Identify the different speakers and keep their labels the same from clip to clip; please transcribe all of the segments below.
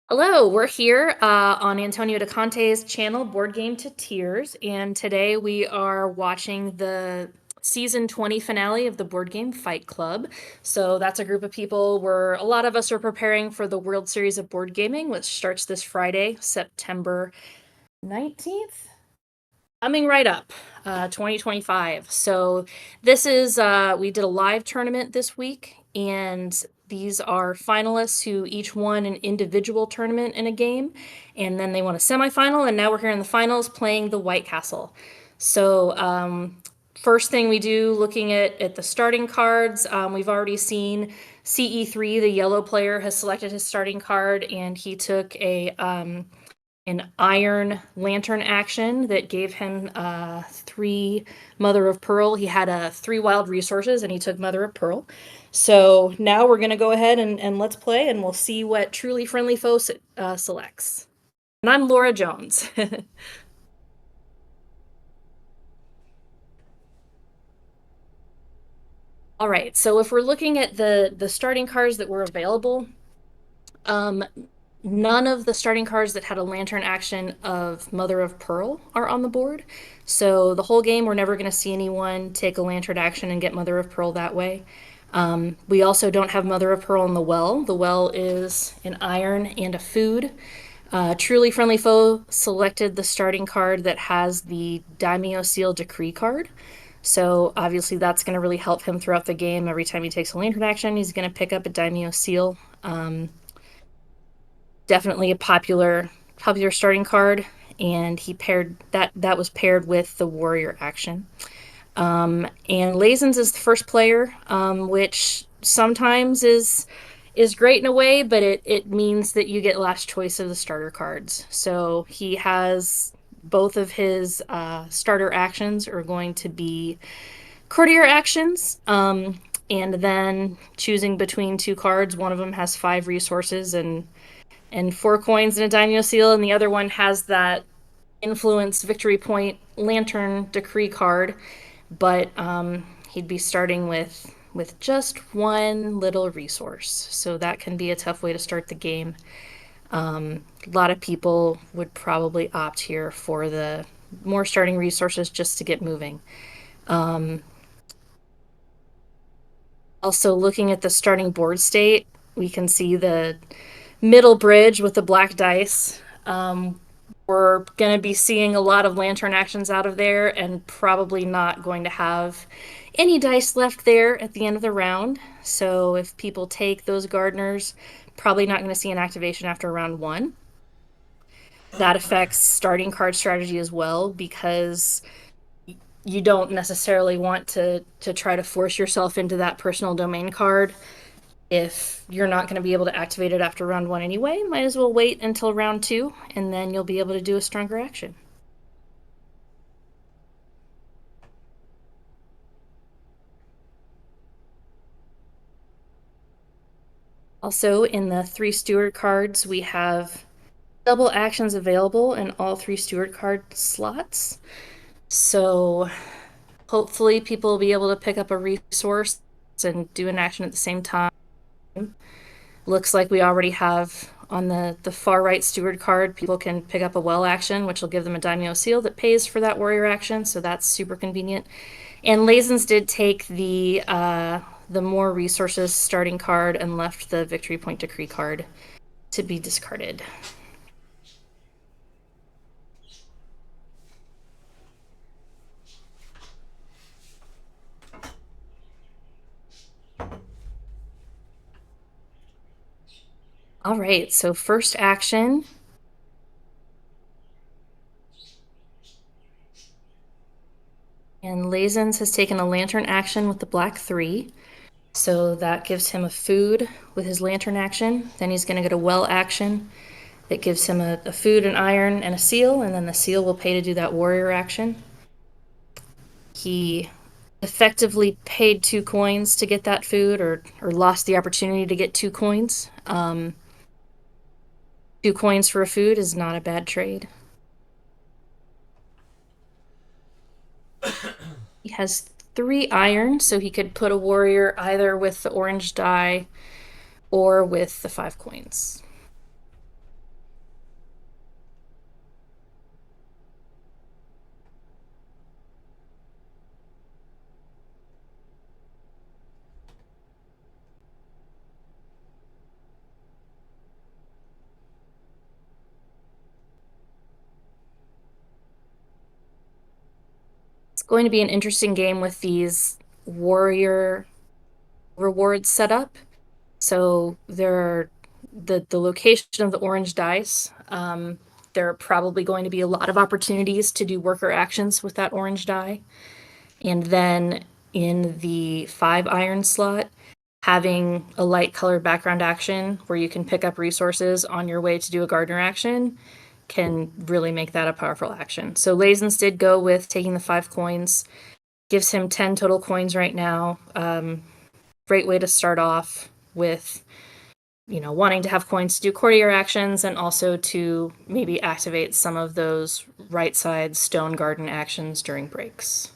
Speaker 1: Hello, we're here on Antonio DeConte's channel, Board Game to Tears, and today we are watching the season 20 finale of the Board Game Fight Club. So that's a group of people where a lot of us are preparing for the World Series of Board Gaming, which starts this Friday, September 19th. Coming right up, 2025. So this is we did a live tournament this week, and these are finalists who each won an individual tournament in a game, and then they won a semifinal, and now we're here in the finals playing the White Castle. So first thing we do, looking at the starting cards, we've already seen CE3, the yellow player, has selected his starting card, and he took an iron lantern action that gave him 3 Mother of Pearl. He had 3 wild resources and he took Mother of Pearl. So now we're going to go ahead and let's play, and we'll see what Truly Friendly Foe selects. And I'm Laura Jones. All right, so if we're looking at the starting cards that were available, um, none of the starting cards that had a lantern action of Mother of Pearl are on the board. So the whole game, we're never going to see anyone take a lantern action and get Mother of Pearl that way. We also don't have Mother of Pearl in the well. The well is an iron and a food. Truly Friendly Foe selected the starting card that has the Daimyo Seal Decree card. So obviously that's going to really help him throughout the game. Every time he takes a lantern action, he's going to pick up a Daimyo Seal. Definitely a popular starting card, and he paired that was paired with the warrior action. And Lazens is the first player, which sometimes is great in a way, but it means that you get last choice of the starter cards. So he has both of his starter actions are going to be courtier actions. And then choosing between 2 cards, one of them has 5 resources and 4 coins and a daimyo seal, and the other one has that influence victory point lantern decree card, but he'd be starting with just 1 little resource, so that can be a tough way to start the game. A lot of people would probably opt here for the more starting resources just to get moving. Also, looking at the starting board state, we can see the middle bridge with the black dice. We're going to be seeing a lot of lantern actions out of there and probably not going to have any dice left there at the end of the round. So if people take those gardeners, probably not going to see an activation after round 1. That affects starting card strategy as well, because you don't necessarily want to try to force yourself into that personal domain card if you're not going to be able to activate it after round 1 anyway. Might as well wait until round 2, and then you'll be able to do a stronger action. Also, in the 3 steward cards, we have double actions available in all 3 steward card slots. So hopefully people will be able to pick up a resource and do an action at the same time. Looks like we already have on the far right steward card, people can pick up a well action, which will give them a daimyo seal that pays for that warrior action, so that's super convenient. And Lazens did take the more resources starting card and left the victory point decree card to be discarded. All right, so first action. And Lazens has taken a lantern action with the black 3. So that gives him a food with his lantern action. Then he's going to get a well action that gives him a food, an iron, and a seal. And then the seal will pay to do that warrior action. He effectively paid 2 coins to get that food, or lost the opportunity to get 2 coins. 2 coins for a food is not a bad trade. He has 3 iron, so he could put a warrior either with the orange die or with the 5 coins. It's going to be an interesting game with these warrior rewards set up. So there are the location of the orange dice. There are probably going to be a lot of opportunities to do worker actions with that orange die. And then in the 5 iron slot, having a light colored background action where you can pick up resources on your way to do a gardener action can really make that a powerful action. So Lazens did go with taking the 5 coins, gives him 10 total coins right now. Great way to start off with, wanting to have coins to do courtier actions and also to maybe activate some of those right side stone garden actions during breaks.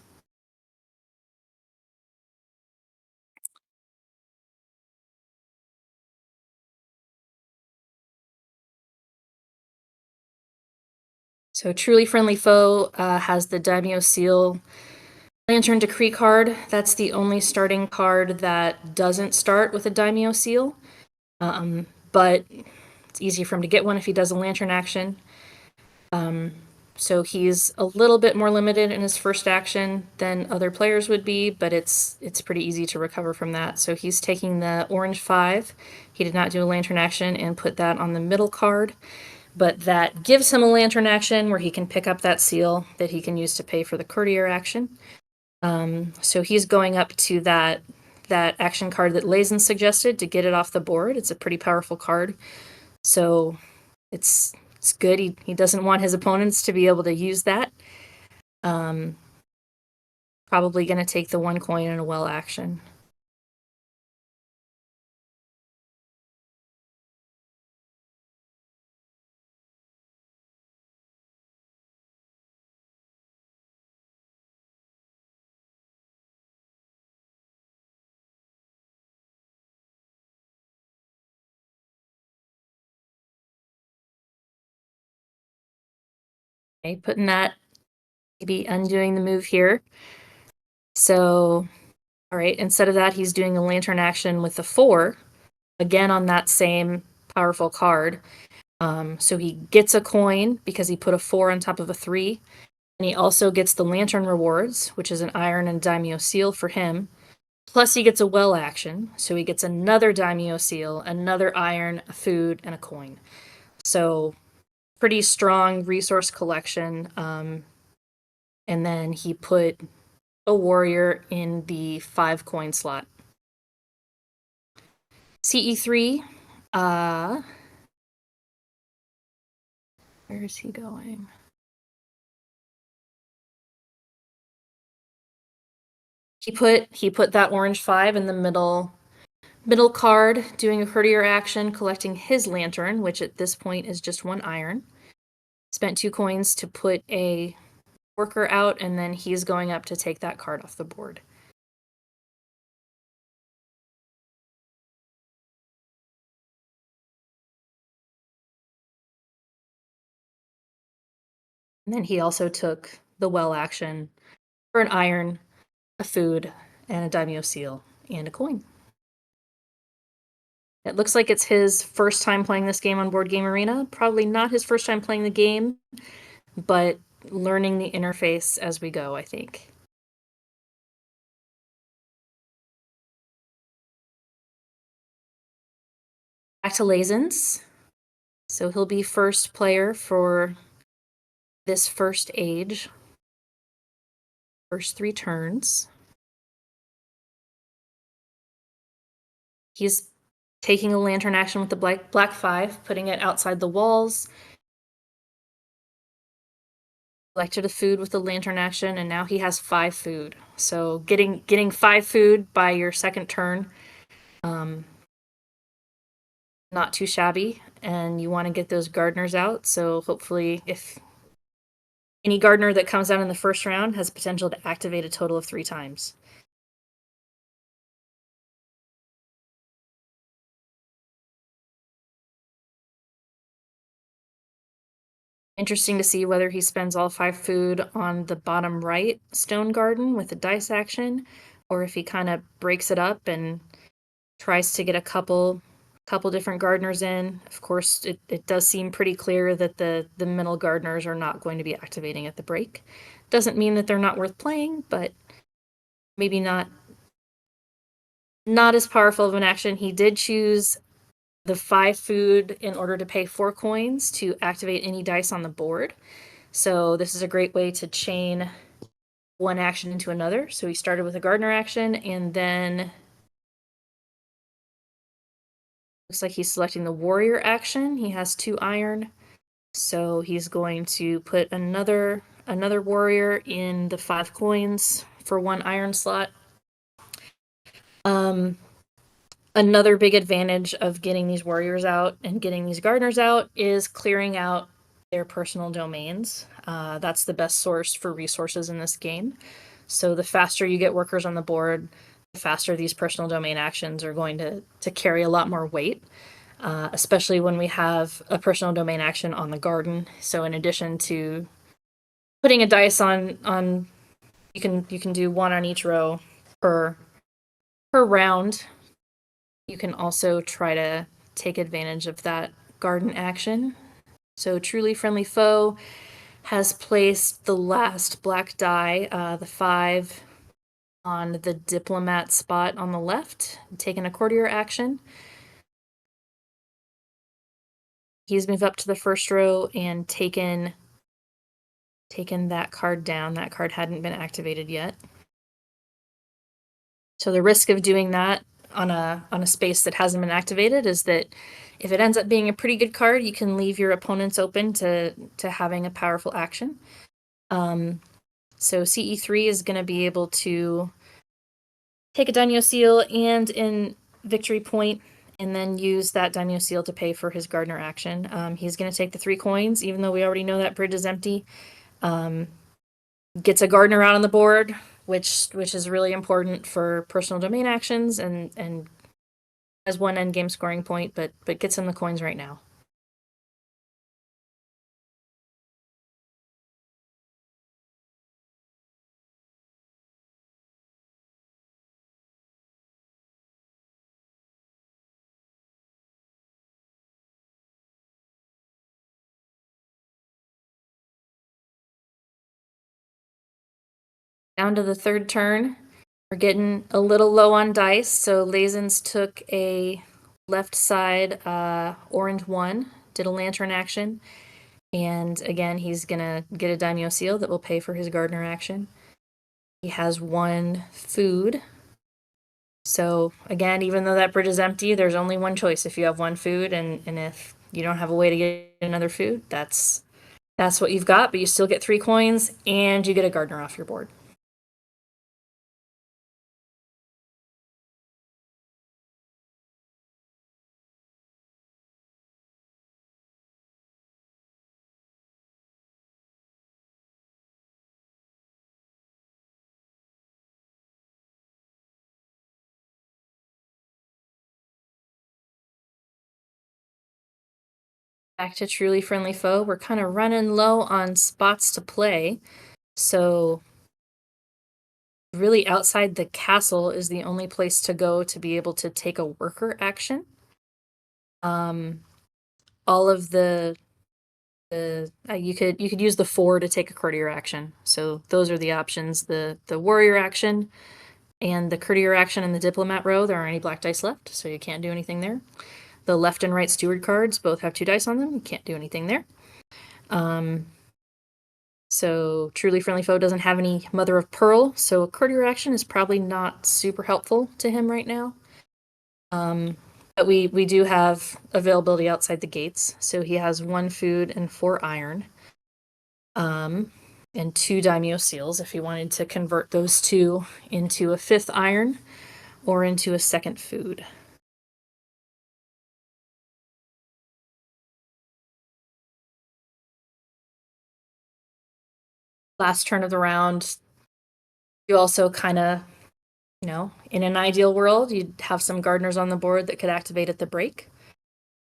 Speaker 1: So Truly Friendly Foe has the Daimyo Seal Lantern Decree card. That's the only starting card that doesn't start with a Daimyo Seal. But it's easy for him to get one if he does a Lantern action. So he's a little bit more limited in his first action than other players would be, but it's pretty easy to recover from that. So he's taking the orange 5. He did not do a Lantern action and put that on the middle card, but that gives him a Lantern action where he can pick up that seal that he can use to pay for the courtier action. So he's going up to that action card that Lazen suggested to get it off the board. It's a pretty powerful card. So it's good. He doesn't want his opponents to be able to use that. Probably going to take the 1 coin and a well action. Okay, putting that, maybe undoing the move here. So, all right, instead of that, he's doing a Lantern action with the 4, again on that same powerful card. So he gets a coin because he put a 4 on top of a 3. And he also gets the Lantern rewards, which is an iron and Daimyo seal for him. Plus he gets a well action, so he gets another Daimyo seal, another iron, a food, and a coin. So pretty strong resource collection. And then he put a warrior in the 5 coin slot. CE3, where is he going? He put that orange 5 in the middle card, doing a courtier action, collecting his lantern, which at this point is just 1 iron. Spent 2 coins to put a worker out, and then he's going up to take that card off the board. And then he also took the well action for an iron, a food, and a daimyo seal, and a coin. It looks like it's his first time playing this game on Board Game Arena. Probably not his first time playing the game, but learning the interface as we go, I think. Back to Lazens. So he'll be first player for this first age. First 3 turns. He's taking a lantern action with the black 5, putting it outside the walls. Collected a food with the lantern action, and now he has 5 food. So getting 5 food by your second turn, not too shabby. And you want to get those gardeners out. So hopefully, if any gardener that comes out in the first round has potential to activate a total of 3 times. Interesting to see whether he spends all 5 food on the bottom right stone garden with the dice action, or if he kind of breaks it up and tries to get a couple different gardeners in. Of course, it does seem pretty clear that the middle gardeners are not going to be activating at the break. Doesn't mean that they're not worth playing, but maybe not as powerful of an action. He did choose the 5 food in order to pay 4 coins to activate any dice on the board. So this is a great way to chain one action into another. So he started with a gardener action, and then looks like he's selecting the warrior action. He has 2 iron. So he's going to put another warrior in the 5 coins for 1 iron slot. Another big advantage of getting these warriors out and getting these gardeners out is clearing out their personal domains. That's the best source for resources in this game. So the faster you get workers on the board, the faster these personal domain actions are going to carry a lot more weight, especially when we have a personal domain action on the garden. So in addition to putting a dice on you can do 1 on each row per round. You can also try to take advantage of that garden action. So Truly Friendly Foe has placed the last black die, the 5, on the diplomat spot on the left, taken a courtier action. He's moved up to the first row and taken that card down. That card hadn't been activated yet. So the risk of doing that on a space that hasn't been activated is that if it ends up being a pretty good card, you can leave your opponents open to having a powerful action. So CE3 is going to be able to take a Daimyo Seal and in Victory Point, and then use that Daimyo Seal to pay for his gardener action. He's going to take the 3 coins, even though we already know that bridge is empty. Gets a gardener out on the board, which is really important for personal domain actions, and has 1 endgame scoring point, but gets him the coins right now. Down to the 3rd turn. We're getting a little low on dice, so Lazens took a left side orange 1, did a lantern action, and again he's gonna get a Daimyo Seal that will pay for his gardener action. He has 1 food. So again, even though that bridge is empty, there's only one choice if you have 1 food, and if you don't have a way to get another food, that's what you've got, but you still get 3 coins, and you get a gardener off your board. Back to Truly Friendly Foe. We're kind of running low on spots to play, so really outside the castle is the only place to go to be able to take a worker action. All of the you could use the 4 to take a courtier action. So those are the options: the warrior action and the courtier action in the diplomat row. There aren't any black dice left, so you can't do anything there. The left and right steward cards both have 2 dice on them. You can't do anything there. So Truly Friendly Foe doesn't have any Mother of Pearl, so a courtier action is probably not super helpful to him right now. But we do have availability outside the gates. So he has 1 food and 4 iron. And 2 Daimyo Seals if he wanted to convert those 2 into a 5th iron or into a 2nd food. Last turn of the round, you also kind of, in an ideal world, you'd have some gardeners on the board that could activate at the break.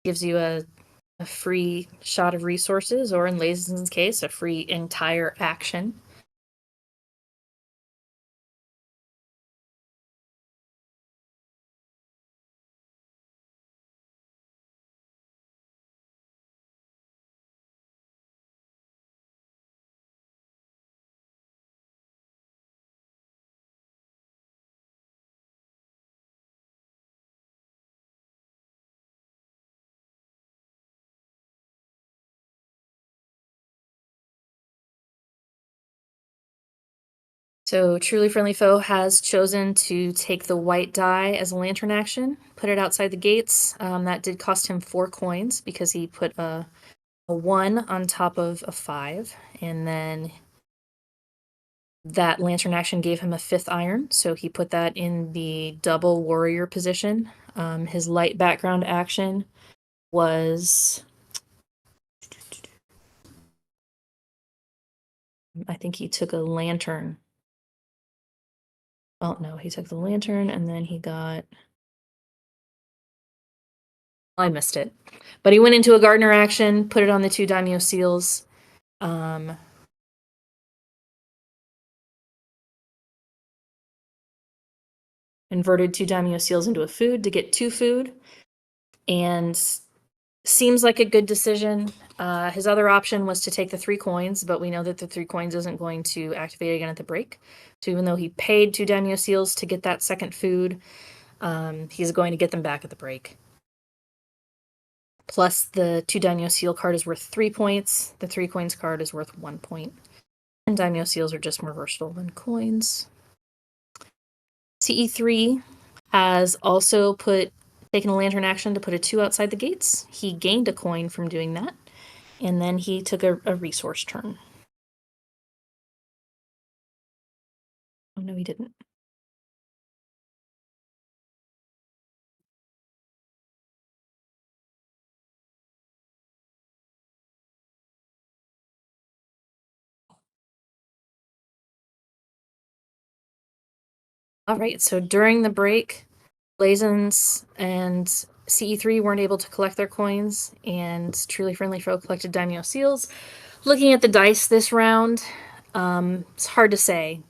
Speaker 1: Gives you a free shot of resources, or in Lazen's case, a free entire action. So Truly Friendly Foe has chosen to take the white die as a lantern action, put it outside the gates. That did cost him 4 coins because he put a 1 on top of a 5, and then that lantern action gave him a 5th iron, so he put that in the double warrior position. His light background action was, I think he took a lantern. Oh no, he took the lantern and then he got, I missed it. But he went into a gardener action, put it on the 2 daimyo seals. Converted 2 daimyo seals into a food to get 2 food, and seems like a good decision. His other option was to take the 3 coins, but we know that the 3 coins isn't going to activate again at the break. So even though he paid 2 daimyo seals to get that second food, he's going to get them back at the break. Plus, the 2 daimyo seal card is worth 3 points. The 3 coins card is worth 1 point. And daimyo seals are just more versatile than coins. CE3 has also taken a lantern action to put a 2 outside the gates. He gained a coin from doing that, and then he took a resource turn. Oh no, he didn't. All right, so during the break, Blazons and CE3 weren't able to collect their coins, and Truly Friendly Foe collected daimyo seals. Looking at the dice this round, it's hard to say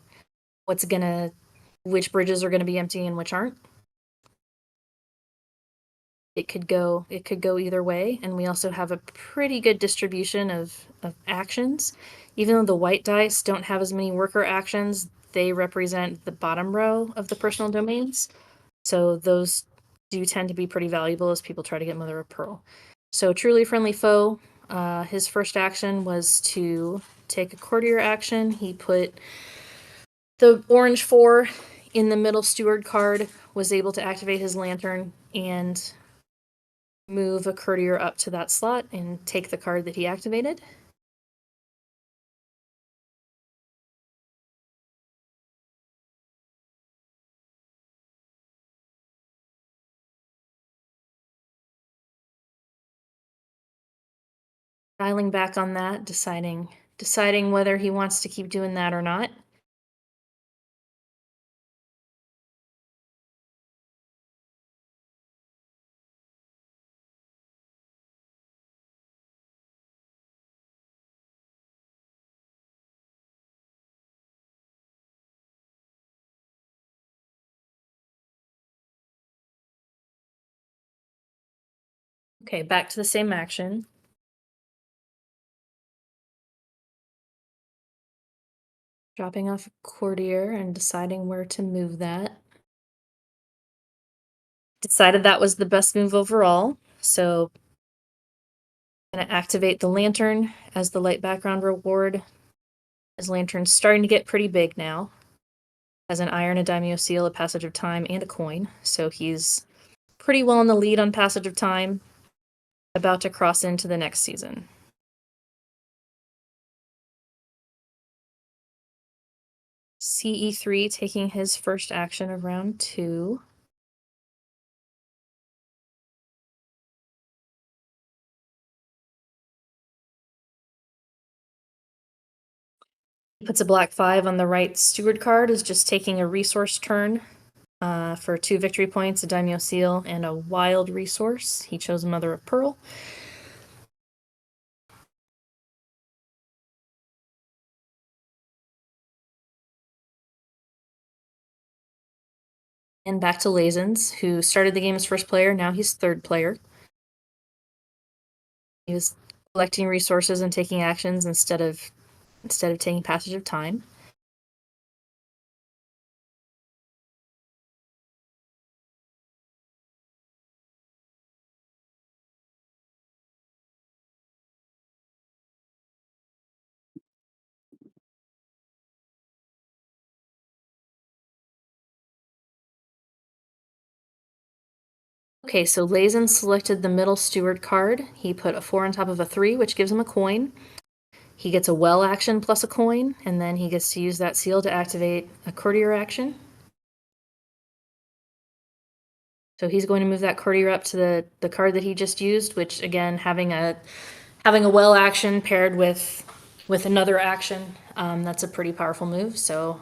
Speaker 1: which bridges are gonna be empty and which aren't. It could go either way, and we also have a pretty good distribution of actions. Even though the white dice don't have as many worker actions, they represent the bottom row of the personal domains. So those do tend to be pretty valuable as people try to get Mother of Pearl. So Truly Friendly Foe, his first action was to take a courtier action. He put the orange 4 in the middle steward card, was able to activate his lantern and move a courtier up to that slot and take the card that he activated. Dialing back on that, deciding whether he wants to keep doing that or not. Okay, back to the same action. Dropping off a courtier and deciding where to move that. Decided that was the best move overall, so I'm gonna activate the lantern as the light background reward. His lantern's starting to get pretty big now. Has an iron, a daimyo seal, a passage of time, and a coin, so he's pretty well in the lead on passage of time, about to cross into the next season. CE3 taking his first action of round 2. Puts a black 5 on the right steward card, is just taking a resource turn for 2 victory points, a daimyo seal, and a wild resource. He chose Mother of Pearl. And back to Lazens, who started the game as first player, now he's third player. He was collecting resources and taking actions instead of taking passage of time. Okay, so Lazen selected the middle steward card. He put a 4 on top of a 3, which gives him a coin. He gets a well action plus a coin, and then he gets to use that seal to activate a courtier action. So he's going to move that courtier up to the card that he just used, which again, having a well action paired with another action, that's a pretty powerful move. So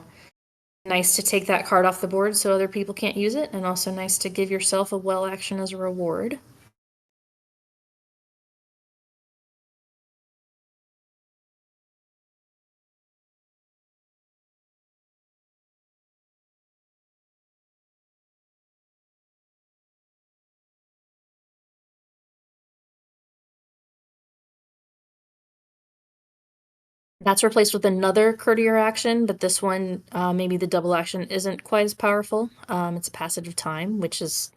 Speaker 1: nice to take that card off the board so other people can't use it, and also nice to give yourself a well action as a reward. That's replaced with another courtier action, but this one, maybe the double action isn't quite as powerful. It's a passage of time, which is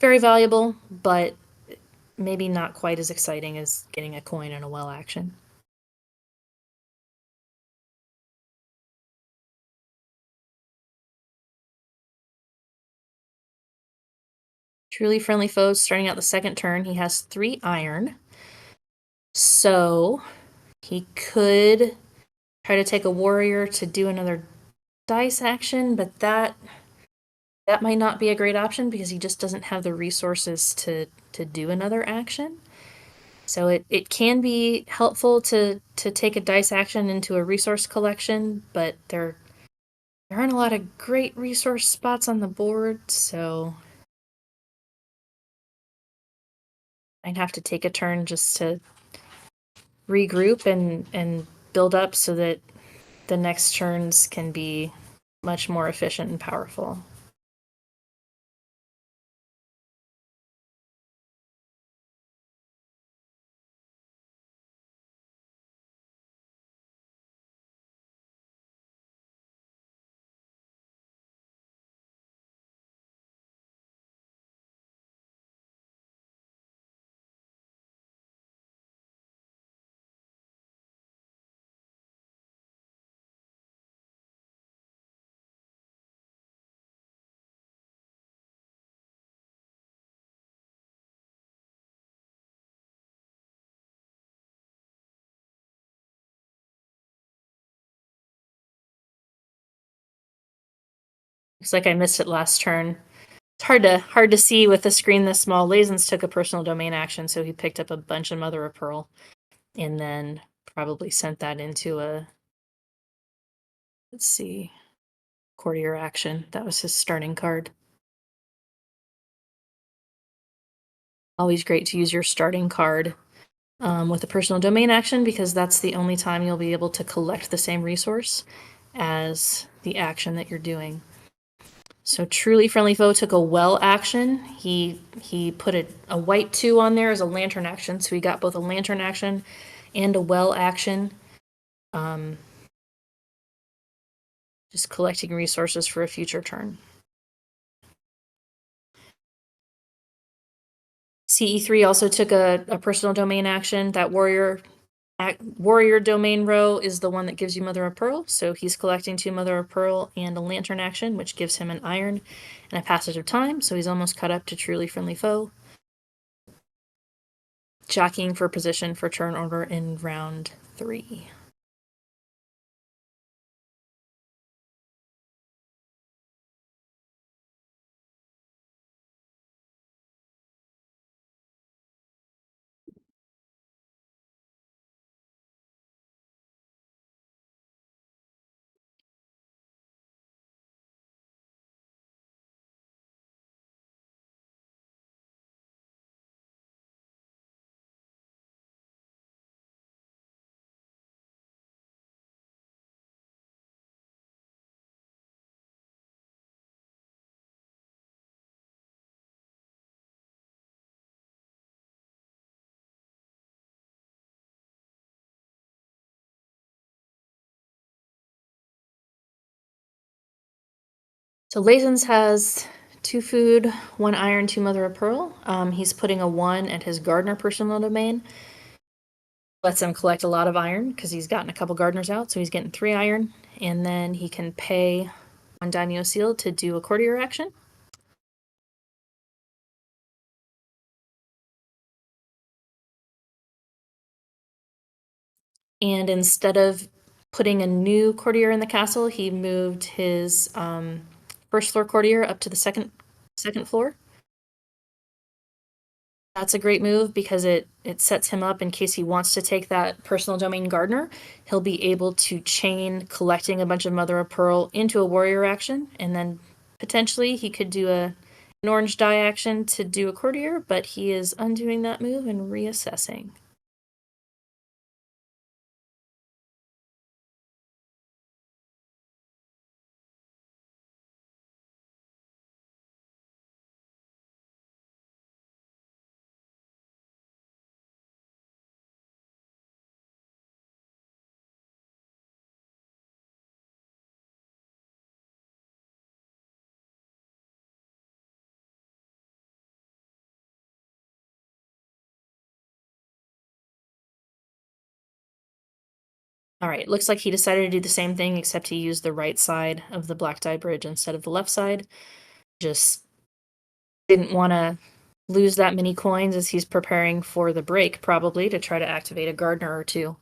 Speaker 1: very valuable, but maybe not quite as exciting as getting a coin and a well action. Truly friendly foes starting out the second turn. He has 3 iron. So he could try to take a warrior to do another dice action, but that might not be a great option because he just doesn't have the resources to do another action. So it can be helpful to take a dice action into a resource collection, but there aren't a lot of great resource spots on the board, so I'd have to take a turn just to regroup and build up so that the next turns can be much more efficient and powerful. Looks like I missed it last turn. It's hard to see with the screen this small. Lazens took a personal domain action, so he picked up a bunch of Mother of Pearl and then probably sent that into a, let's see, courtier action. That was his starting card. Always great to use your starting card with a personal domain action because that's the only time you'll be able to collect the same resource as the action that you're doing. So Truly Friendly Foe took a well action. He put a white 2 on there as a lantern action, so he got both a lantern action and a well action. Just collecting resources for a future turn. CE3 also took a personal domain action. That warrior domain row is the one that gives you Mother of Pearl. So he's collecting 2 Mother of Pearl and a lantern action, which gives him an iron and a passage of time. So he's almost caught up to Truly Friendly Foe. Jockeying for position for turn order in round 3. So Lazens has 2 food, 1 iron, 2 Mother of Pearl. He's putting a 1 at his Gardener personal domain. Lets him collect a lot of iron because he's gotten a couple gardeners out, so he's getting 3 iron. And then he can pay 1 Daimyo Seal to do a courtier action. And instead of putting a new courtier in the castle, he moved his first floor courtier up to the second floor. That's a great move because it sets him up in case he wants to take that personal domain gardener. He'll be able to chain collecting a bunch of mother of pearl into a warrior action, and then potentially he could do an orange die action to do a courtier, but he is undoing that move and reassessing. All right, looks like he decided to do the same thing, except he used the right side of the black die bridge instead of the left side. Just didn't want to lose that many coins as he's preparing for the break, probably, to try to activate a gardener or two.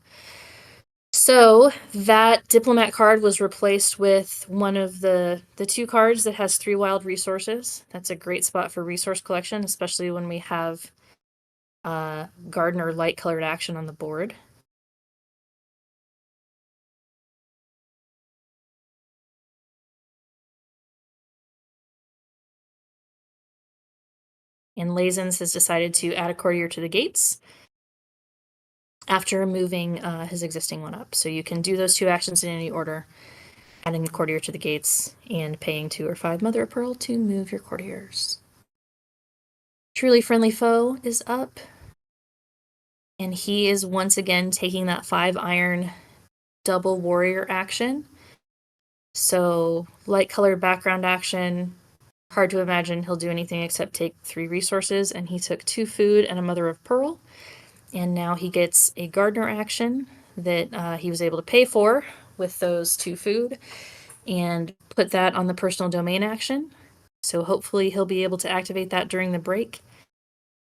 Speaker 1: So that diplomat card was replaced with one of the two cards that has 3 wild resources. That's a great spot for resource collection, especially when we have gardener light colored action on the board. And Lazens has decided to add a courtier to the gates after moving his existing one up. So you can do those 2 actions in any order, adding a courtier to the gates and paying 2 or 5 mother of pearl to move your courtiers. Truly Friendly Foe is up, and he is once again taking that 5 iron double warrior action. So light colored background action, hard to imagine he'll do anything except take 3 resources, and he took 2 food and a mother of pearl. And now he gets a gardener action that he was able to pay for with those 2 food and put that on the personal domain action. So hopefully he'll be able to activate that during the break.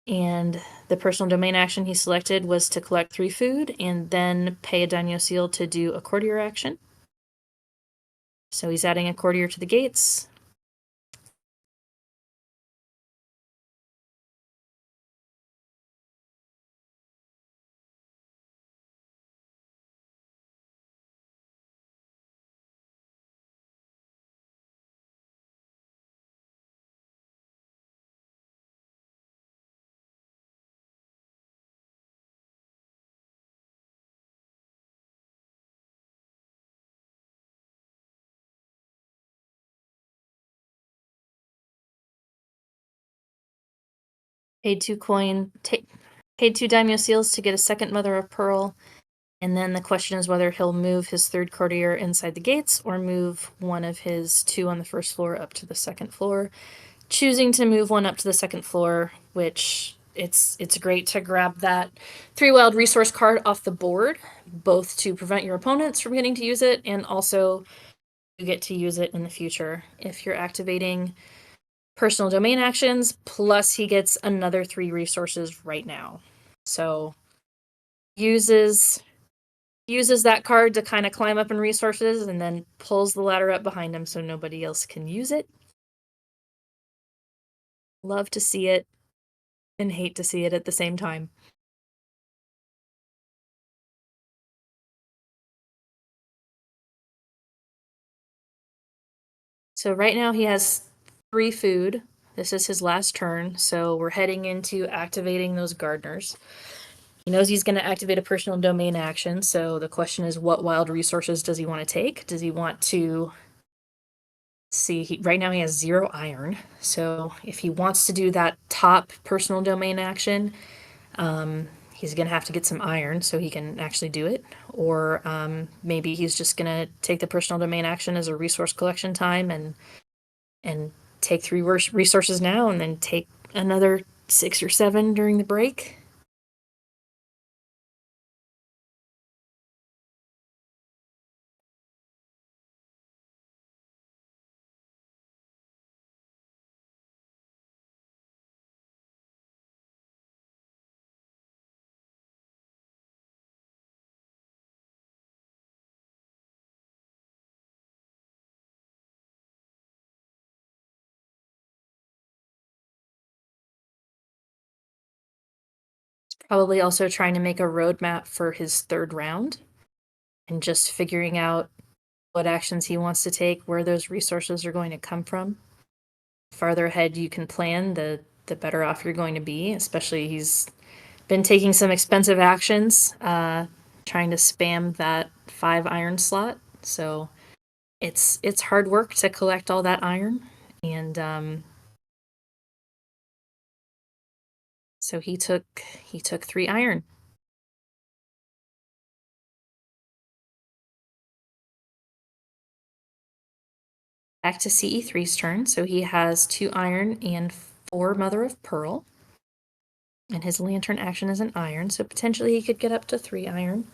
Speaker 1: And the personal domain action he selected was to collect 3 food and then pay a daimyo seal to do a courtier action. So he's adding a courtier to the gates. Paid 2 coin, paid 2 daimyo seals to get a second mother of pearl. And then the question is whether he'll move his 3rd courtier inside the gates or move one of his 2 on the 1st floor up to the 2nd floor. Choosing to move one up to the 2nd floor, which it's great to grab that 3 wild resource card off the board, both to prevent your opponents from getting to use it and also you get to use it in the future if you're activating personal domain actions, plus he gets another 3 resources right now. So uses that card to kind of climb up in resources and then pulls the ladder up behind him so nobody else can use it. Love to see it and hate to see it at the same time. So right now he has 3 food. This is his last turn, so we're heading into activating those gardeners. He knows he's going to activate a personal domain action, so the question is what wild resources does he want to take? Does he want to see, right now he has 0 iron, so if he wants to do that top personal domain action, he's going to have to get some iron so he can actually do it. Or maybe he's just going to take the personal domain action as a resource collection time and take 3 resources now and then take another 6 or 7 during the break. Probably also trying to make a roadmap for his third round and just figuring out what actions he wants to take, where those resources are going to come from. Farther ahead you can plan, the better off you're going to be, especially he's been taking some expensive actions, trying to spam that 5 iron slot. So it's hard work to collect all that iron. And so he took 3 iron. Back to CE3's turn. So he has 2 iron and 4 mother of pearl. And his lantern action is an iron, so potentially he could get up to 3 iron.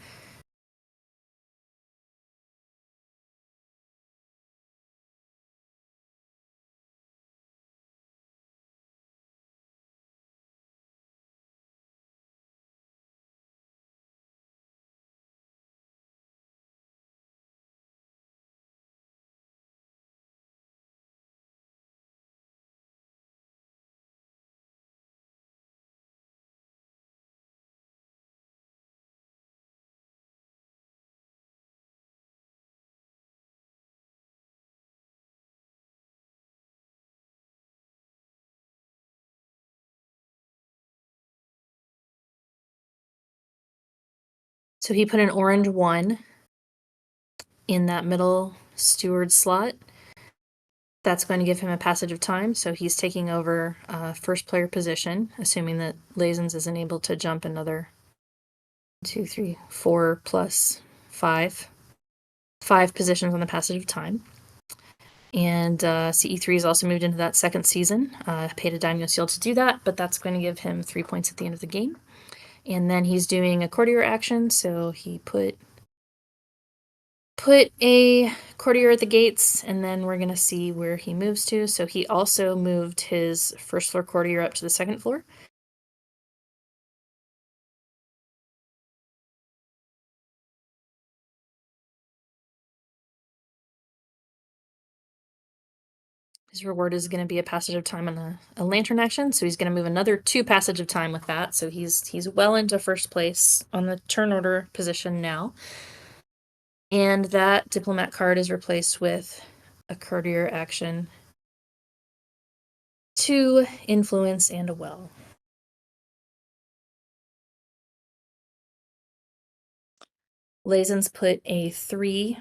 Speaker 1: So he put an orange 1 in that middle steward slot. That's going to give him a passage of time, so he's taking over first player position, assuming that Lazens isn't able to jump another 2, 3, 4 plus 5. 5 positions on the passage of time. And CE3 has also moved into that second season. Paid a Daimyo Seal to do that, but that's going to give him 3 points at the end of the game. And then he's doing a courtier action, so he put a courtier at the gates, and then we're going to see where he moves to. So he also moved his first floor courtier up to the second floor. His reward is going to be a passage of time on a lantern action, so he's going to move another 2 passage of time with that. So he's well into first place on the turn order position now. And that diplomat card is replaced with a courtier action, 2 influence, and a well. Lazens put a 3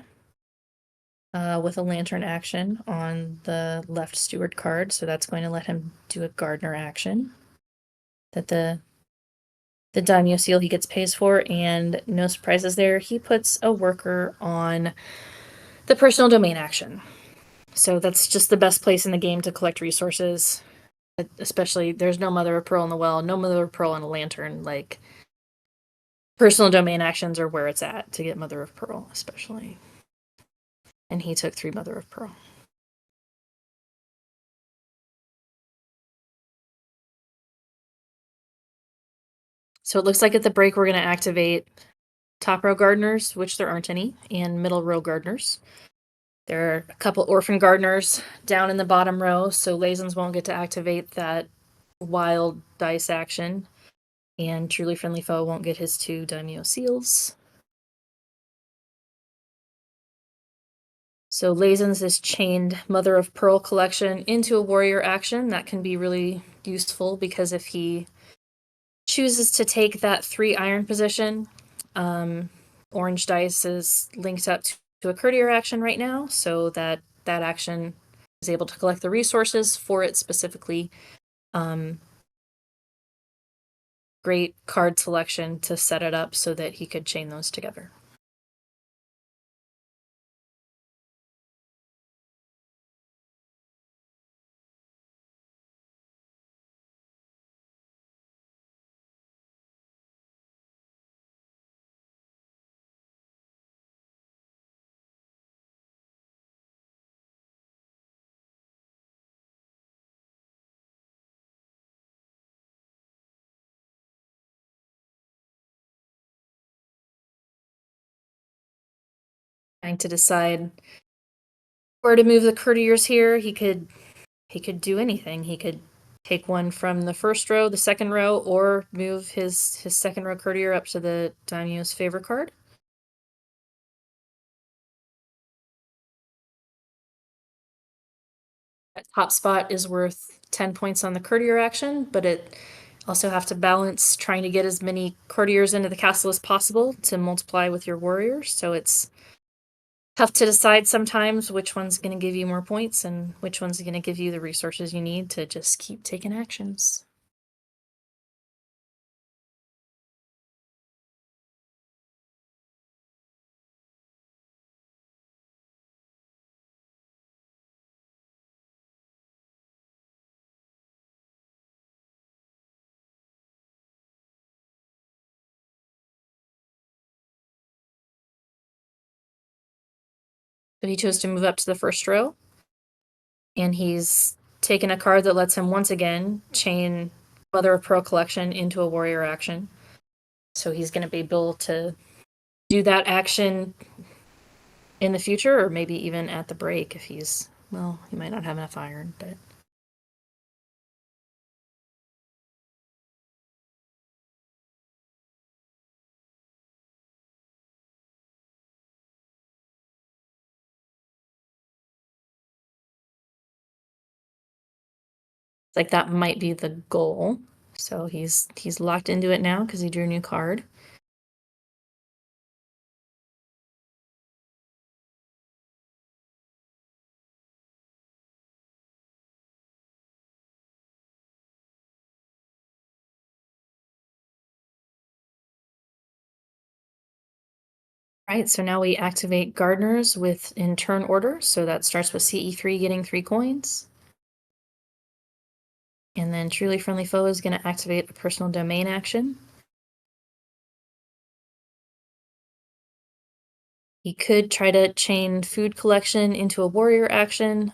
Speaker 1: with a lantern action on the left steward card, so that's going to let him do a gardener action that the daimyo seal he gets pays for, and no surprises there. He puts a worker on the personal domain action. So that's just the best place in the game to collect resources, especially there's no mother of pearl in the well, no mother of pearl on a lantern. Like, personal domain actions are where it's at to get mother of pearl, especially. And he took 3 mother of pearl. So it looks like at the break we're going to activate top row gardeners, which there aren't any, and middle row gardeners. There are a couple orphan gardeners down in the bottom row, so Lazens won't get to activate that wild dice action, and Truly Friendly Foe won't get his 2 daimyo seals. So Lazens is chained Mother of Pearl collection into a warrior action. That can be really useful because if he chooses to take that 3 iron position, orange dice is linked up to a courtier action right now, so that action is able to collect the resources for it specifically. Great card selection to set it up so that he could chain those together. Trying to decide where to move the courtiers here. He could do anything. He could take one from the first row, the second row, or move his second row courtier up to the daimyo's favor card. That top spot is worth 10 points on the courtier action, but it also have to balance trying to get as many courtiers into the castle as possible to multiply with your warriors. So it's tough to decide sometimes which one's going to give you more points and which one's going to give you the resources you need to just keep taking actions. So he chose to move up to the first row, and he's taken a card that lets him once again chain Mother of Pearl collection into a warrior action. So he's going to be able to do that action in the future, or maybe even at the break if he's, well, he might not have enough iron, but. Like that might be the goal. So he's locked into it now because he drew a new card. Right, so now we activate gardeners with in turn order. So that starts with CE3 getting 3 coins. And then Truly Friendly Foe is going to activate a personal domain action. He could try to chain food collection into a warrior action.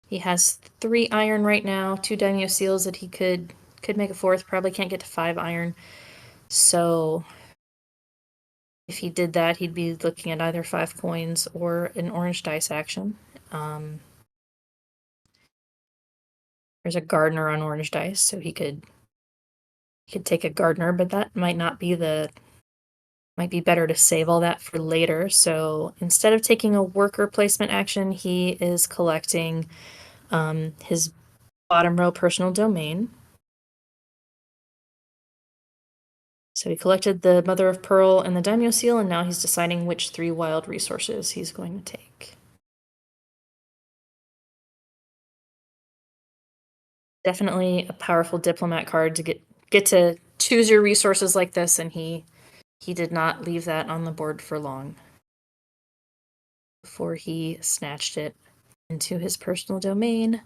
Speaker 1: He has 3 iron right now, 2 daimyo seals that he could make a fourth. Probably can't get to 5 iron. So if he did that, he'd be looking at either 5 coins or an orange dice action. There's a gardener on orange dice, so he could take a gardener, but that might not be might be better to save all that for later. So instead of taking a worker placement action, he is collecting his bottom row personal domain. So he collected the Mother of Pearl and the Daimyo Seal, and now he's deciding which 3 wild resources he's going to take. Definitely a powerful diplomat card to get to choose your resources like this, and he did not leave that on the board for long before he snatched it into his personal domain.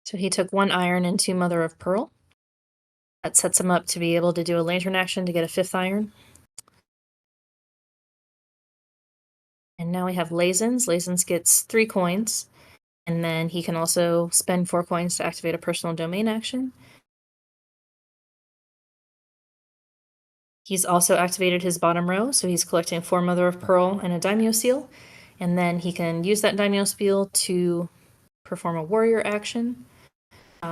Speaker 1: So he took 1 iron and 2 Mother of Pearl. That sets him up to be able to do a lantern action to get a 5th iron. And now we have Lazens. Lazens gets 3 coins, and then he can also spend 4 coins to activate a personal domain action. He's also activated his bottom row, so he's collecting 4 Mother of Pearl and a Daimyo Seal, and then he can use that Daimyo Seal to perform a warrior action.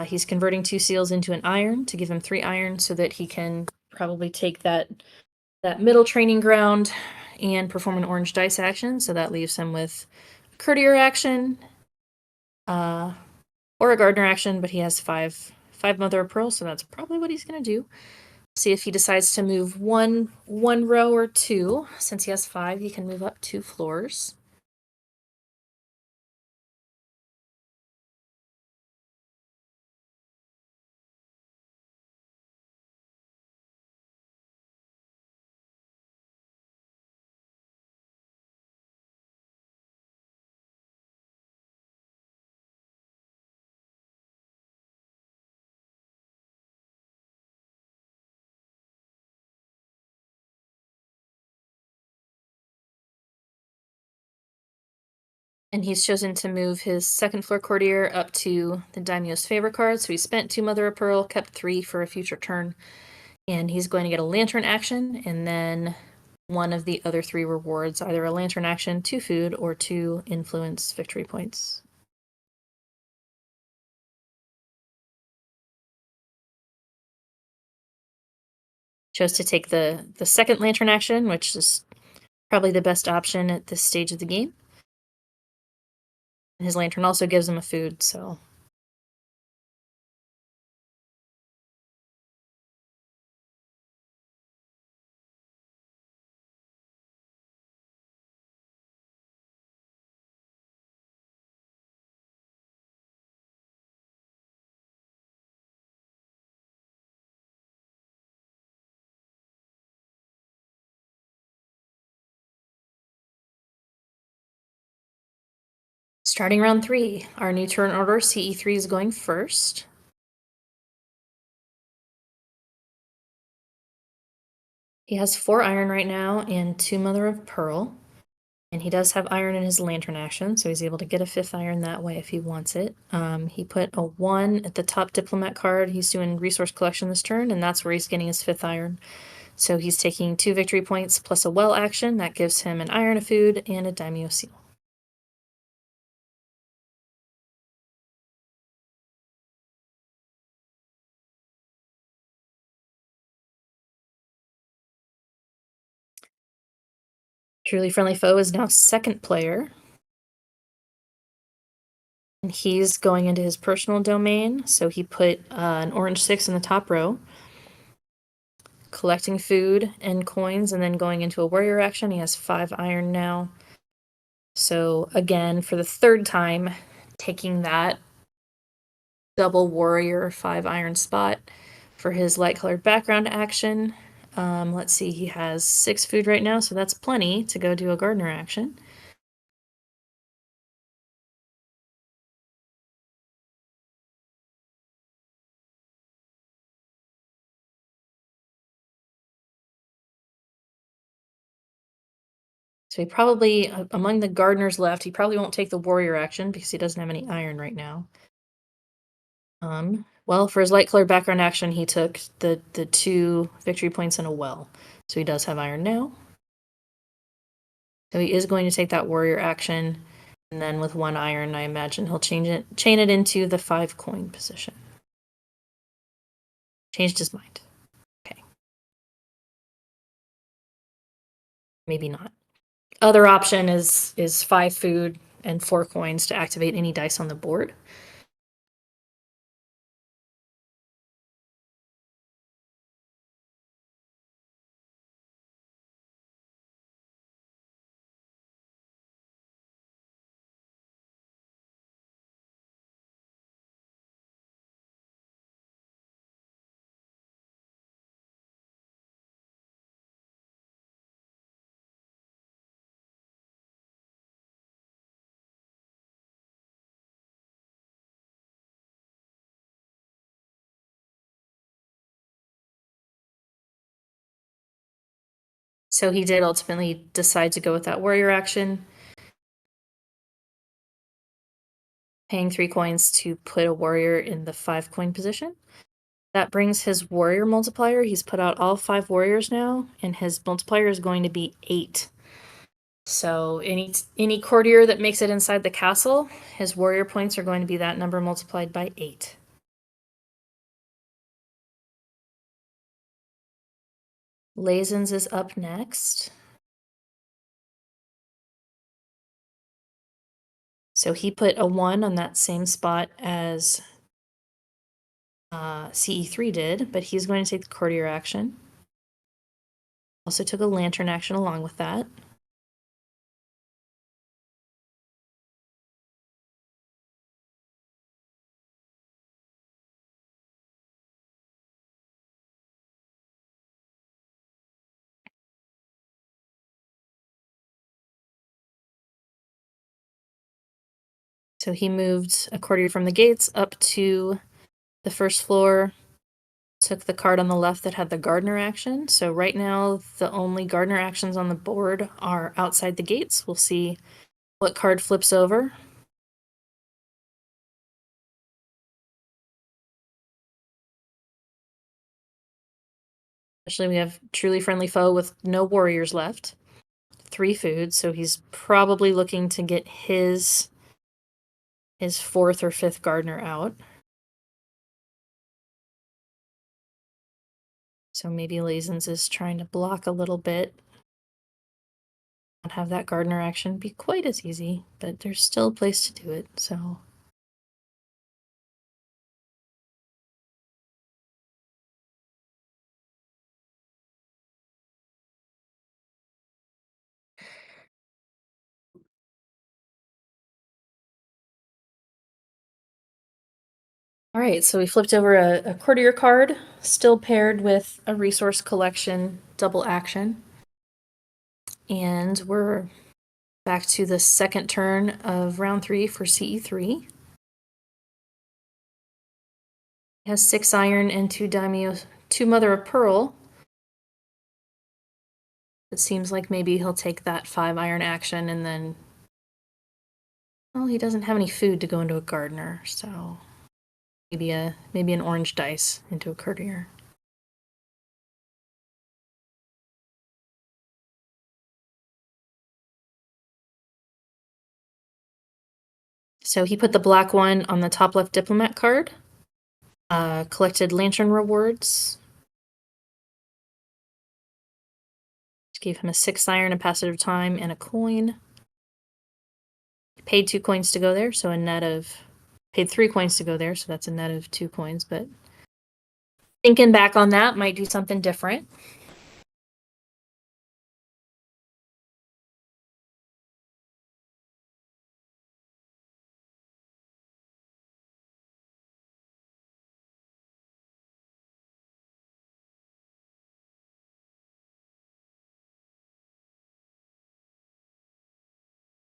Speaker 1: He's converting 2 seals into an iron to give him 3 iron so that he can probably take that middle training ground and perform an orange dice action. So that leaves him with a courtier action or a gardener action, but he has 5 Mother of Pearl, so that's probably what he's going to do. See if he decides to move one row or 2. Since he has 5, he can move up 2 floors. And he's chosen to move his second floor courtier up to the daimyo's favor card. So he spent 2 Mother of Pearl, kept 3 for a future turn. And he's going to get a lantern action, and then one of the other 3 rewards, either a lantern action, 2 food, or 2 influence victory points. Chose to take the second lantern action, which is probably the best option at this stage of the game. And his lantern also gives him a food, so. Starting round 3, our new turn order, CE3 is going first. He has 4 iron right now and 2 Mother of Pearl. And he does have iron in his lantern action, so he's able to get a 5th iron that way if he wants it. He put a 1 at the top diplomat card. He's doing resource collection this turn, and that's where he's getting his 5th iron. So he's taking 2 victory points plus a well action. That gives him an iron, a food, and a daimyo seal. Truly Friendly Foe is now second player. And he's going into his personal domain, so he put an orange 6 in the top row, collecting food and coins, and then going into a warrior action. He has 5 iron now. So again, for the 3rd time, taking that double warrior 5 iron spot for his light colored background action. Let's see, he has 6 food right now, so that's plenty to go do a gardener action. So he probably, among the gardeners left, he probably won't take the warrior action because he doesn't have any iron right now. Well, for his light colored background action, he took the 2 victory points and a well. So he does have iron now. So he is going to take that warrior action, and then with 1 iron, I imagine he'll chain it into the 5 coin position. Changed his mind. Okay. Maybe not. Other option is 5 food and 4 coins to activate any dice on the board. So he did ultimately decide to go with that warrior action, paying 3 coins to put a warrior in the 5 coin position. That brings his warrior multiplier. He's put out all 5 warriors now, and his multiplier is going to be 8. So any courtier that makes it inside the castle, his warrior points are going to be that number multiplied by 8. Lazens is up next. So he put a 1 on that same spot as CE3 did, but he's going to take the courtier action. Also took a lantern action along with that. So he moved a courtier from the gates up to the first floor, took the card on the left that had the gardener action. So right now, the only gardener actions on the board are outside the gates. We'll see What card flips over? Especially we have truly friendly foe with no warriors left. 3 food, so he's probably looking to get his 4th or 5th gardener out. So maybe Lazen's is trying to block a little bit. Not have that gardener action be quite as easy, but there's still a place to do it, so. All right, so we flipped over a courtier card, still paired with a resource collection double action. And we're back to the second turn of round 3 for CE3. It has 6 iron and 2 daimyo, 2 mother of pearl. It seems like maybe he'll take that 5 iron action and then. Well, he doesn't have any food to go into a gardener, so maybe an orange dice into a courtier. So he put the black one on the top left diplomat card. Collected lantern rewards. Gave him a 6 iron, a passage of time, and a coin. Paid 2 coins to go there, so a net of. Paid 3 coins to go there, so that's a net of 2 coins, but thinking back on that, might do something different.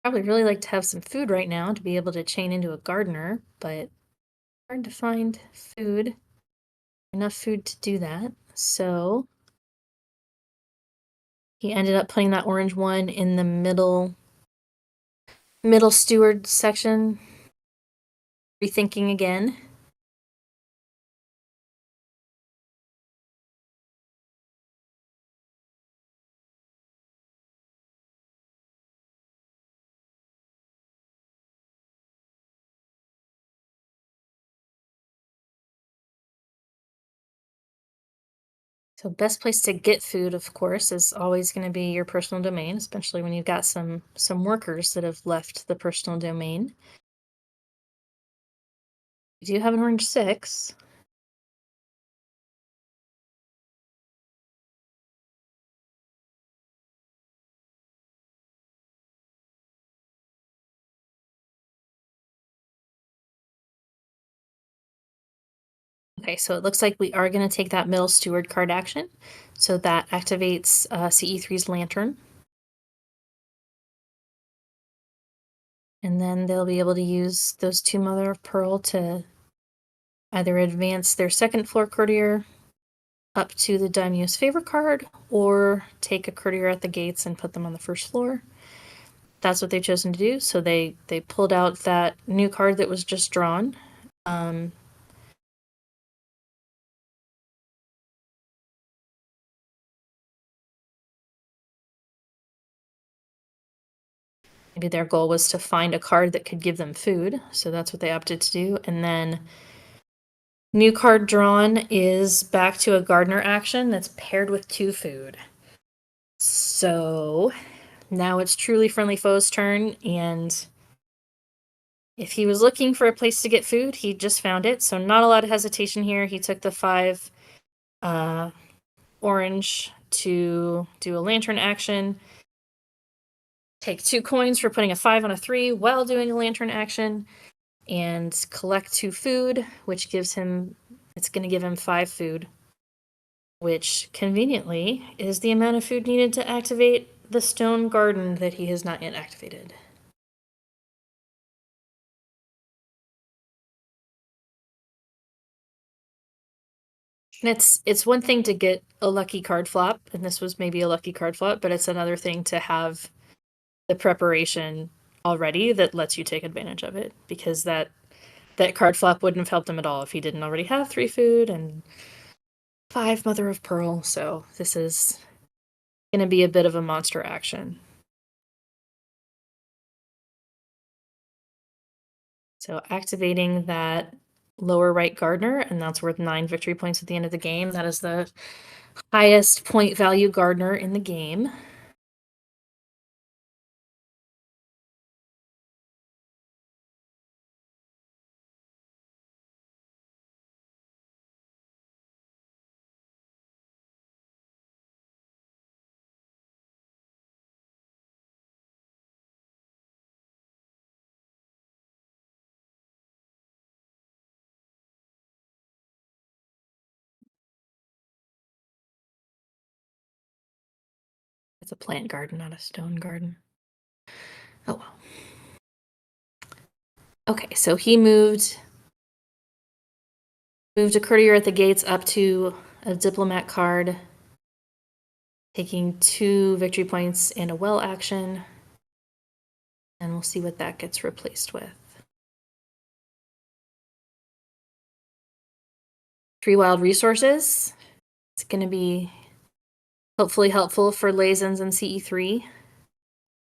Speaker 1: Probably really like to have some food right now to be able to chain into a gardener, but hard to find food. Enough food to do that. So he ended up putting that orange one in the middle steward section. Rethinking again. So best place to get food, of course, is always going to be your personal domain, especially when you've got some workers that have left the personal domain. You do have an orange 6. Okay, so it looks like we are going to take that middle steward card action. So that activates CE3's lantern. And then they'll be able to use those 2 mother of pearl to either advance their second floor courtier up to the daimyo's favorite card, or take a courtier at the gates and put them on the first floor. That's what they've chosen to do. So they pulled out that new card that was just drawn. Maybe their goal was to find a card that could give them food, so that's what they opted to do. And then new card drawn is back to a gardener action that's paired with 2 food. So now it's truly friendly foe's turn, and if he was looking for a place to get food, he just found it. So not a lot of hesitation here. He took the 5 orange to do a lantern action. Take 2 coins for putting a 5 on a 3 while doing a lantern action, and collect 2 food, which gives him, it's going to give him 5 food, which conveniently is the amount of food needed to activate the stone garden that he has not yet activated. And it's one thing to get a lucky card flop, and this was maybe a lucky card flop, but it's another thing to have the preparation already that lets you take advantage of it, because that card flop wouldn't have helped him at all if he didn't already have 3 food and 5 mother of pearl. So this is going to be a bit of a monster action. So activating that lower right gardener, and that's worth 9 victory points at the end of the game. That is the highest point value gardener in the game. It's a plant garden, not a stone garden. Oh well. Okay, so he moved a courtier at the gates up to a diplomat card, taking 2 victory points and a well action. And we'll see what that gets replaced with. 3 wild resources. It's going to be hopefully helpful for Lazens and CE3.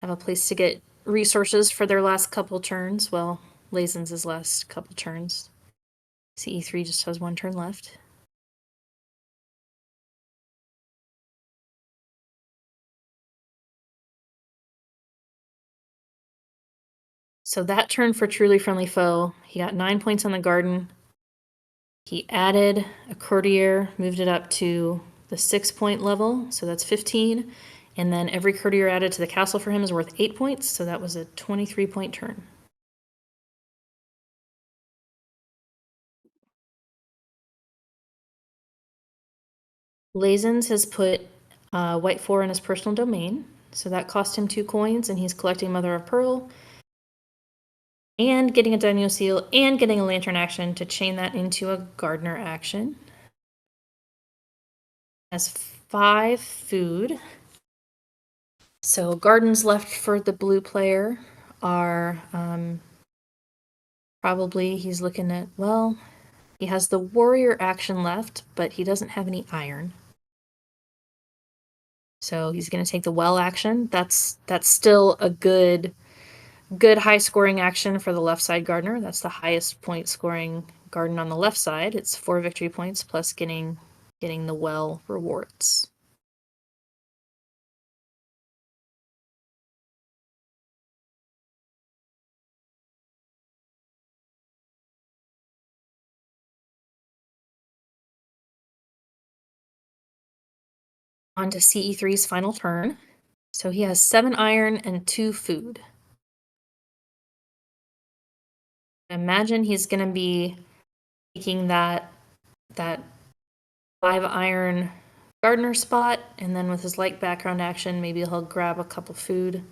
Speaker 1: Have a place to get resources for their last couple turns. Well, Lazens' last couple turns. CE3 just has 1 turn left. So that turn for Truly Friendly Foe, he got 9 points on the garden. He added a courtier, moved it up to the 6-point level, so that's 15. And then every courtier added to the castle for him is worth 8 points, so that was a 23-point turn. Lazens has put White 4 in his personal domain, so that cost him 2 coins, and he's collecting Mother of Pearl, and getting a Daimyo Seal, and getting a Lantern action to chain that into a Gardener action. Has 5 food. So gardens left for the blue player are probably, he's looking at, well, he has the warrior action left, but he doesn't have any iron. So he's going to take the well action. That's still a good high scoring action for the left side gardener. That's the highest point scoring garden on the left side. It's 4 victory points plus getting the well rewards. On to CE3's final turn. So he has 7 iron and 2 food. Imagine he's going to be taking that 5 iron gardener spot, and then with his light background action, maybe he'll grab a couple food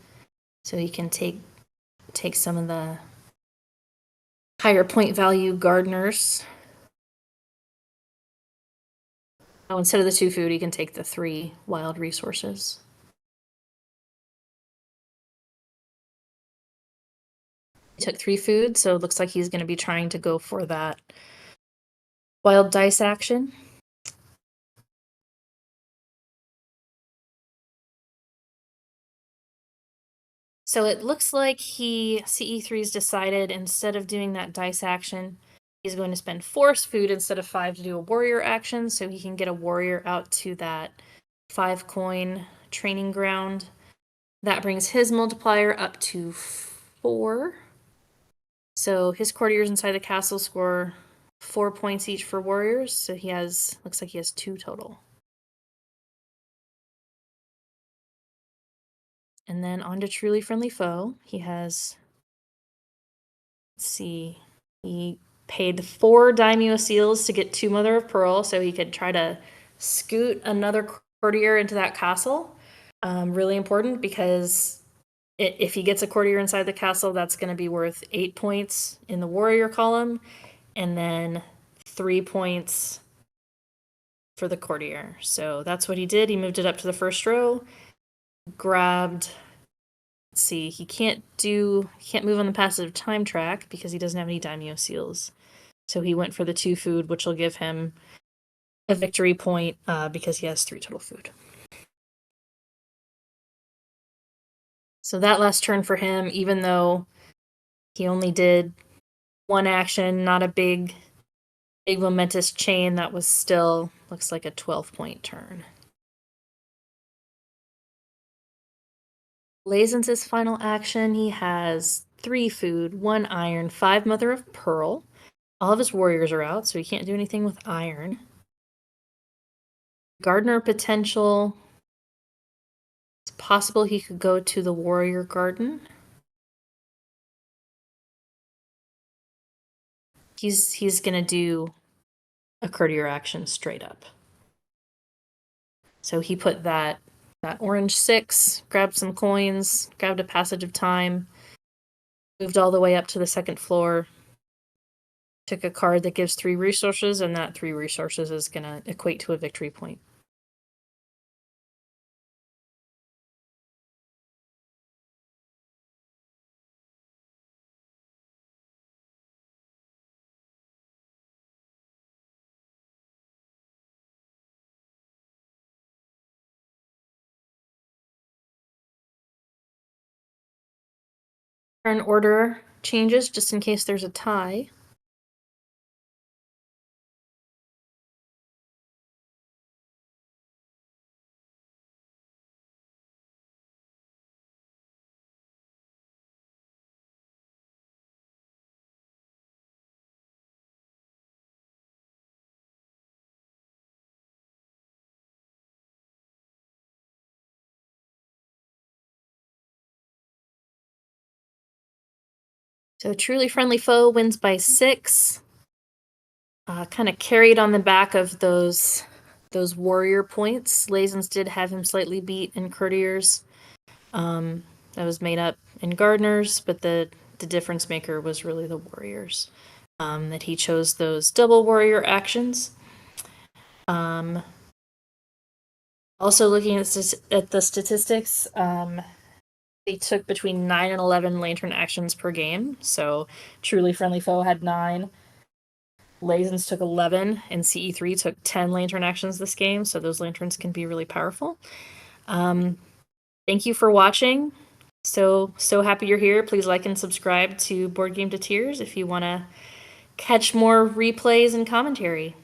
Speaker 1: so he can take some of the higher point value gardeners. Oh, instead of the 2 food, he can take the 3 wild resources. He took 3 food, so it looks like he's going to be trying to go for that wild dice action. So it looks like CE3's decided, instead of doing that dice action, he's going to spend force food instead of 5 to do a warrior action, so he can get a warrior out to that 5 coin training ground. That brings his multiplier up to 4. So his courtiers inside the castle score 4 points each for warriors, so looks like he has 2 total. And then on to Truly Friendly Foe. He has, let's see, he paid 4 Daimyo Seals to get 2 Mother of Pearl, so he could try to scoot another courtier into that castle. Really important, because if he gets a courtier inside the castle, that's going to be worth 8 points in the warrior column, and then 3 points for the courtier. So that's what he did. He moved it up to the first row, grabbed let's see, he can't move on the passive time track because he doesn't have any daimyo seals. So he went for the 2 food, which will give him a victory point because he has 3 total food. So that last turn for him, even though he only did 1 action, not a big momentous chain, that was still looks like a 12-point turn. Lazen's final action, he has 3 food, 1 iron, 5 mother of pearl. All of his warriors are out, so he can't do anything with iron. Gardener potential. It's possible he could go to the warrior garden. He's gonna do a courtier action straight up. So he put that orange 6, grabbed some coins, grabbed a passage of time, moved all the way up to the 2nd floor, took a card that gives 3 resources, and that 3 resources is gonna equate to a victory point. Turn order changes just in case there's a tie. So Truly Friendly Foe wins by 6. Kind of carried on the back of those warrior points. Lazen's did have him slightly beat in courtiers. That was made up in gardeners, but the difference maker was really the warriors. That he chose those double warrior actions. Also looking at the statistics, they took between 9 and 11 lantern actions per game. So Truly Friendly Foe had 9. Lazen's took 11, and CE3 took 10 lantern actions this game, so those lanterns can be really powerful. Thank you for watching. So happy you're here. Please like and subscribe to Board Game to Tears if you want to catch more replays and commentary.